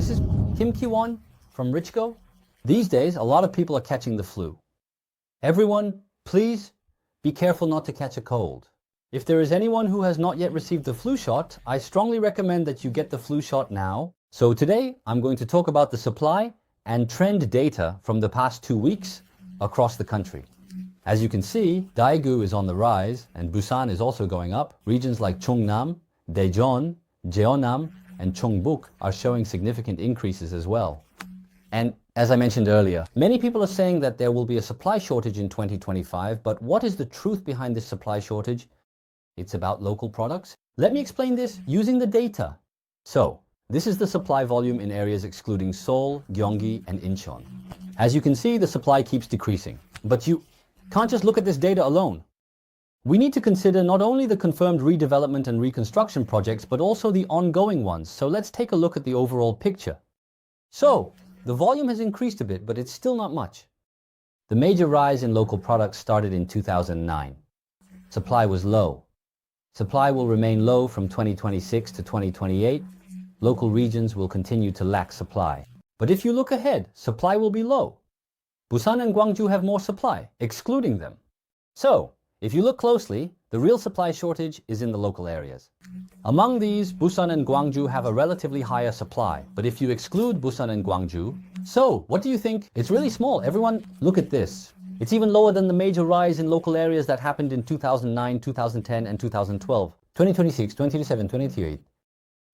This is Kim Ki-won from Richgo. These days, a lot of people are catching the flu. Everyone, please be careful not to catch a cold. If there is anyone who has not yet received the flu shot, I strongly recommend that you get the flu shot now. So today, I'm going to talk about the supply and trend data from the past 2 weeks across the country. As you can see, Daegu is on the rise and Busan is also going up. Regions like Chungnam, Daejeon, Jeonnam, and Chongbuk are showing significant increases as well. And as I mentioned earlier, many people are saying that there will be a supply shortage in 2025, but what is the truth behind this supply shortage? It's about local products. Let me explain this using the data. So, this is the supply volume in areas excluding Seoul, Gyeonggi, and Incheon. As you can see, the supply keeps decreasing. But you can't just look at this data alone. We need to consider not only the confirmed redevelopment and reconstruction projects, but also the ongoing ones. So let's take a look at the overall picture. So, the volume has increased a bit, but it's still not much. The major rise in local products started in 2009. Supply was low. Supply will remain low from 2026 to 2028. Local regions will continue to lack supply. But if you look ahead, supply will be low. Busan and Gwangju have more supply, excluding them. So, if you look closely, the real supply shortage is in the local areas. Among these, Busan and Gwangju have a relatively higher supply. But if you exclude Busan and Gwangju, so what do you think? It's really small. Everyone, look at this. It's even lower than the major rise in local areas that happened in 2009, 2010, and 2012. 2026, 2027, 2028.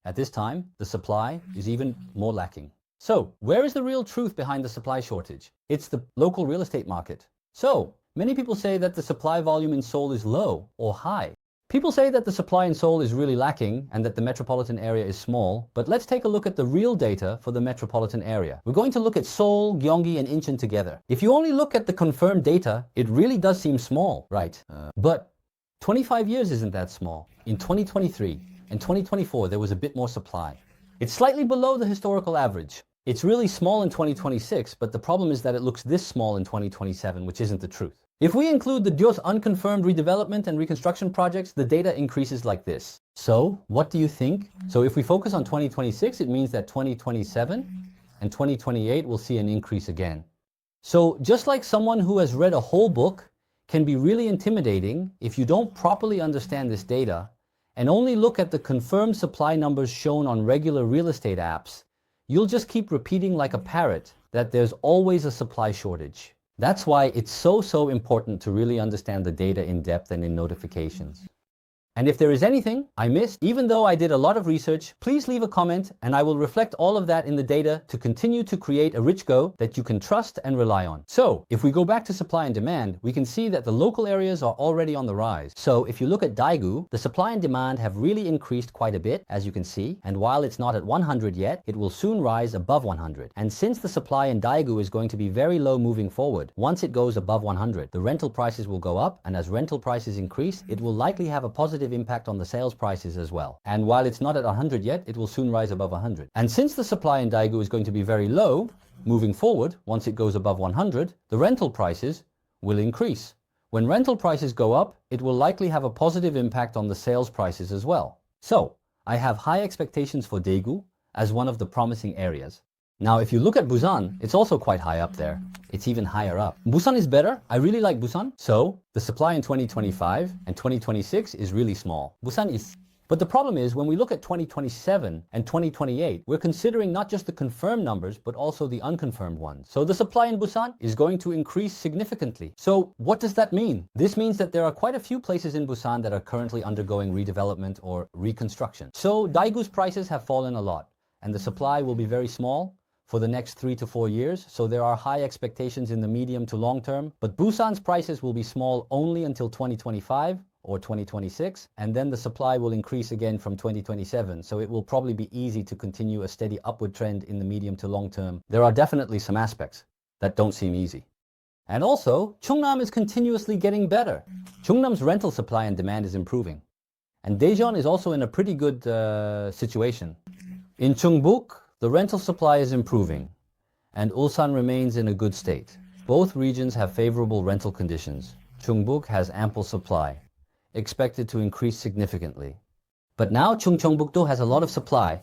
At this time, the supply is even more lacking. So, where is the real truth behind the supply shortage? It's the local real estate market. So, many people say that the supply volume in Seoul is low or high. People say that the supply in Seoul is really lacking and that the metropolitan area is small, but let's take a look at the real data for the metropolitan area. We're going to look at Seoul, Gyeonggi, and Incheon together. If you only look at the confirmed data, it really does seem small, right? But 25 years isn't that small. In 2023 and 2024, there was a bit more supply. It's slightly below the historical average. It's really small in 2026, but the problem is that it looks this small in 2027, which isn't the truth. If we include the DYO's unconfirmed redevelopment and reconstruction projects, the data increases like this. So, what do you think? So if we focus on 2026, it means that 2027 and 2028 will see an increase again. So just like someone who has read a whole book can be really intimidating if you don't properly understand this data and only look at the confirmed supply numbers shown on regular real estate apps, you'll just keep repeating like a parrot that there's always a supply shortage. That's why it's so important to really understand the data in depth and in notifications. And if there is anything I missed, even though I did a lot of research, please leave a comment and I will reflect all of that in the data to continue to create a Richgo that you can trust and rely on. So, if we go back to supply and demand, we can see that the local areas are already on the rise. So, if you look at Daegu, the supply and demand have really increased quite a bit, as you can see, and while it's not at 100 yet, it will soon rise above 100. And since the supply in Daegu is going to be very low moving forward, once it goes above 100, the rental prices will go up, and as rental prices increase, it will likely have a positive impact on the sales prices as well. And while it's not at 100 yet, it will soon rise above 100. And since the supply in Daegu is going to be very low, moving forward, once it goes above 100, the rental prices will increase. When rental prices go up, it will likely have a positive impact on the sales prices as well. So, I have high expectations for Daegu as one of the promising areas. Now, if you look at Busan, it's also quite high up there. It's even higher up. Busan is better. I really like Busan. So, the supply in 2025 and 2026 is really small. Busan is... But the problem is, when we look at 2027 and 2028, we're considering not just the confirmed numbers, but also the unconfirmed ones. So the supply in Busan is going to increase significantly. So what does that mean? This means that there are quite a few places in Busan that are currently undergoing redevelopment or reconstruction. So Daegu's prices have fallen a lot, and the supply will be very small for the next 3 to 4 years, so there are high expectations in the medium to long term. But Busan's prices will be small only until 2025 or 2026, and then the supply will increase again from 2027, so it will probably be easy to continue a steady upward trend in the medium to long term. There are definitely some aspects that don't seem easy. And also, Chungnam is continuously getting better. Chungnam's rental supply and demand is improving. And Daejeon is also in a pretty good situation. In Chongbuk, the rental supply is improving, and Ulsan remains in a good state. Both regions have favorable rental conditions. Chongbuk has ample supply, expected to increase significantly. But now Chungcheongbuk-do has a lot of supply,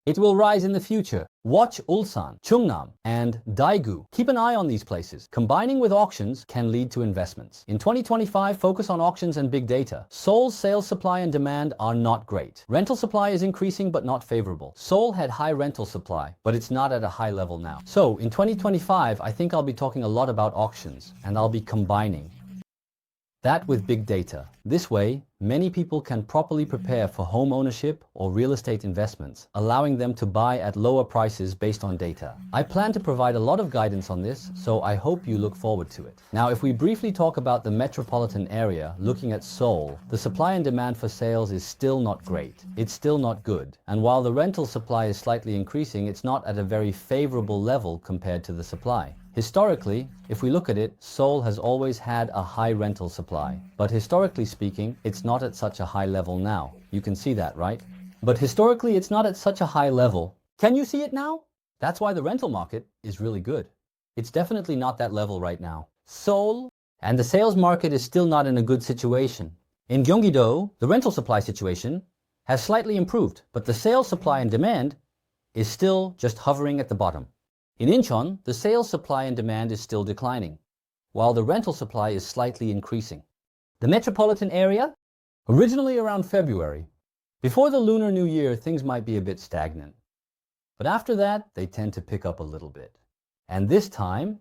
It will rise in the future. Watch Ulsan, Chungnam, and Daegu. Keep an eye on these places. Combining with auctions can lead to investments. In 2025, focus on auctions and big data. Seoul's sales supply and demand are not great. Rental supply is increasing but not favorable. Seoul had high rental supply, but it's not at a high level now. So in 2025, I think I'll be talking a lot about auctions, and I'll be combining that with big data. This way, many people can properly prepare for home ownership or real estate investments, allowing them to buy at lower prices based on data. I plan to provide a lot of guidance on this, so I hope you look forward to it. Now, if we briefly talk about the metropolitan area, looking at Seoul, the supply and demand for sales is still not great. It's still not good. And while the rental supply is slightly increasing, it's not at a very favorable level compared to the supply. Historically, if we look at it, Seoul has always had a high rental supply. But historically speaking, it's not at such a high level now. You can see that, right? But historically, it's not at such a high level. Can you see it now? That's why the rental market is really good. It's definitely not that level right now. Seoul and the sales market is still not in a good situation. In Gyeonggi-do, the rental supply situation has slightly improved, but the sales supply and demand is still just hovering at the bottom. In Incheon, the sales supply and demand is still declining, while the rental supply is slightly increasing. The metropolitan area? Originally around February. Before the Lunar New Year, things might be a bit stagnant. But after that, they tend to pick up a little bit. And this time,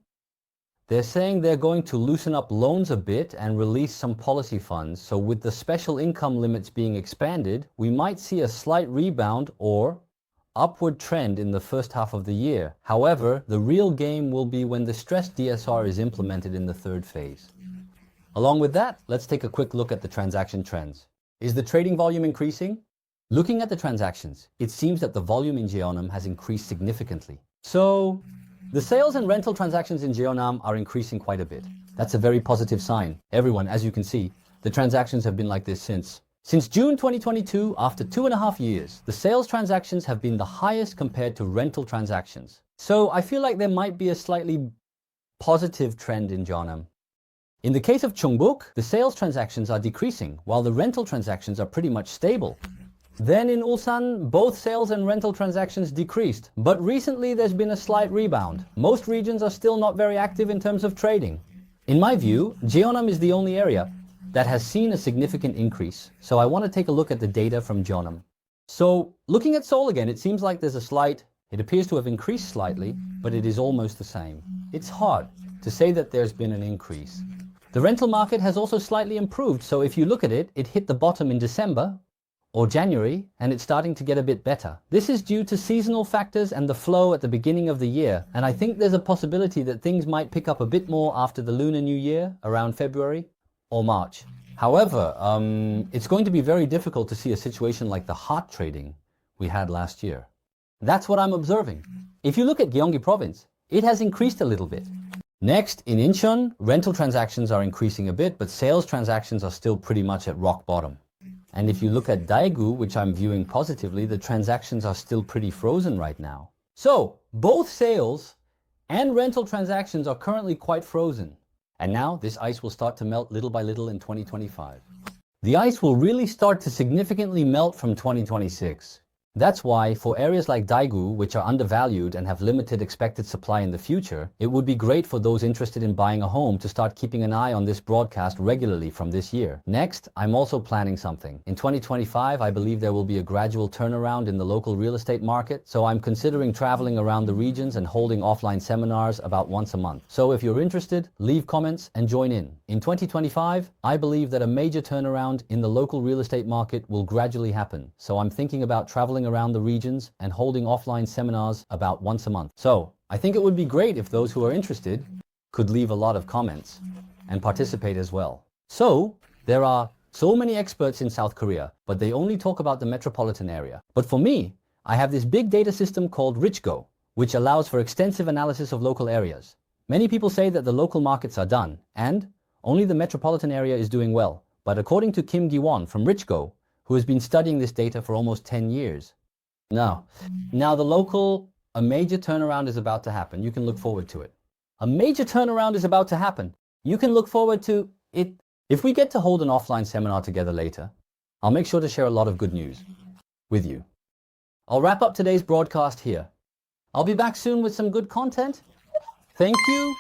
they're saying they're going to loosen up loans a bit and release some policy funds. So with the special income limits being expanded, we might see a slight rebound or upward trend in the first half of the year. However, the real game will be when the stress DSR is implemented in the third phase. Along with that, let's take a quick look at the transaction trends. Is the trading volume increasing? Looking at the transactions, it seems that the volume in Jeonnam has increased significantly. So, the sales and rental transactions in Jeonnam are increasing quite a bit. That's a very positive sign. Everyone, as you can see, the transactions have been like this since June 2022, after 2.5 years, the sales transactions have been the highest compared to rental transactions. So I feel like there might be a slightly positive trend in Jeonnam. In the case of Chungbuk, the sales transactions are decreasing, while the rental transactions are pretty much stable. Then in Ulsan, both sales and rental transactions decreased, but recently there's been a slight rebound. Most regions are still not very active in terms of trading. In my view, Jeonnam is the only area that has seen a significant increase. So I want to take a look at the data from Jeonnam. So looking at Seoul again, it seems like there's a slight, it appears to have increased slightly, but it is almost the same. It's hard to say that there's been an increase. The rental market has also slightly improved. So if you look at it, it hit the bottom in December or January, and it's starting to get a bit better. This is due to seasonal factors and the flow at the beginning of the year. And I think there's a possibility that things might pick up a bit more after the Lunar New Year around February or March. However, it's going to be very difficult to see a situation like the hot trading we had last year. That's what I'm observing. If you look at Gyeonggi province, it has increased a little bit. Next, in Incheon, rental transactions are increasing a bit, but sales transactions are still pretty much at rock bottom. And if you look at Daegu, which I'm viewing positively, the transactions are still pretty frozen right now. So, both sales and rental transactions are currently quite frozen. And now this ice will start to melt little by little in 2025. The ice will really start to significantly melt from 2026. That's why for areas like Daegu, which are undervalued and have limited expected supply in the future, it would be great for those interested in buying a home to start keeping an eye on this broadcast regularly from this year. Next, I'm also planning something. In 2025, I believe there will be a gradual turnaround in the local real estate market, so I'm considering traveling around the regions and holding offline seminars about once a month. So if you're interested, leave comments and join in. In 2025, I believe that a major turnaround in the local real estate market will gradually happen, so I'm thinking about traveling around the regions and holding offline seminars about once a month. So I think it would be great if those who are interested could leave a lot of comments and participate as well. So there are so many experts in South Korea, but they only talk about the metropolitan area. But for me, I have this big data system called Richgo, which allows for extensive analysis of local areas. Many people say that the local markets are done and only the metropolitan area is doing well. But according to Kim Gi-won from Richgo, who has been studying this data for almost 10 years. Now a major turnaround is about to happen. You can look forward to it. A major turnaround is about to happen. You can look forward to it. If we get to hold an offline seminar together later, I'll make sure to share a lot of good news with you. I'll wrap up today's broadcast here. I'll be back soon with some good content. Thank you